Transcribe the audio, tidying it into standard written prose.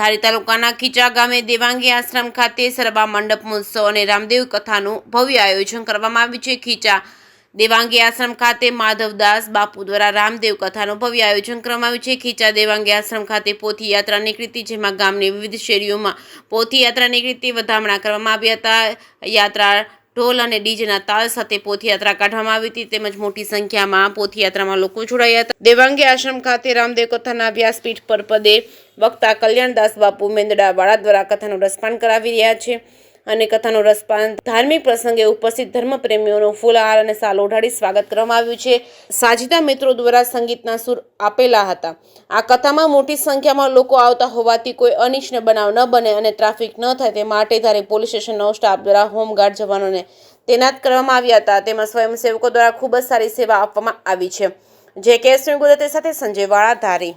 ધારી તાલુકાના ખીચા ગામે દેવાંગી આશ્રમ ખાતે સરબા મંડપ મહોત્સવ અને રામદેવ કથાનું ભવ્ય આયોજન કરવામાં આવ્યું છે। ખીચા દેવાંગી આશ્રમ ખાતે માધવદાસ બાપુ દ્વારા રામદેવ કથાનું ભવ્ય આયોજન કરવામાં આવ્યું છે। ખીચા દેવાંગી આશ્રમ ખાતે પોથી યાત્રા નીકળી હતી, જેમાં ગામની વિવિધ શેરીઓમાં પોથી યાત્રા નીકળી હતી। વધામણા કરવામાં આવ્યા હતા। યાત્રા ઢોલ અને ડીજેના તાલ સાથે પોથયાત્રા કાઢવામાં આવી હતી, તેમજ મોટી સંખ્યામાં પોથયાત્રામાં લોકો જોડાયા હતા। દેવાંગી આશ્રમ ખાતે રામદેવ કથાના વ્યાસપીઠ પર પદે વક્તા કલ્યાણદાસ બાપુ મેંદડાવાળા દ્વારા કથાનું રસપાન કરાવી રહ્યા છે અને કથાનું રસપાન ધાર્મિક પ્રસંગે ઉપસ્થિત ધર્મપ્રેમીઓનું ફૂલહાર અને શાલ ઓઢાડી સ્વાગત કરવામાં આવ્યું છે। સાજીદા મિત્રો દ્વારા સંગીતના સૂર આપેલા હતા। આ કથામાં મોટી સંખ્યામાં લોકો આવતા હોવાથી કોઈ અનિચ્છનીય બનાવ ન બને અને ટ્રાફિક ન થાય તે માટે ધારી પોલીસ સ્ટેશનનો સ્ટાફ દ્વારા હોમગાર્ડ જવાનોને તૈનાત કરવામાં આવ્યા હતા। તેમાં સ્વયંસેવકો દ્વારા ખૂબ જ સારી સેવા આપવામાં આવી છે। જે કેસ ગુજરાતી સાથે સંજય વાળા ધારી।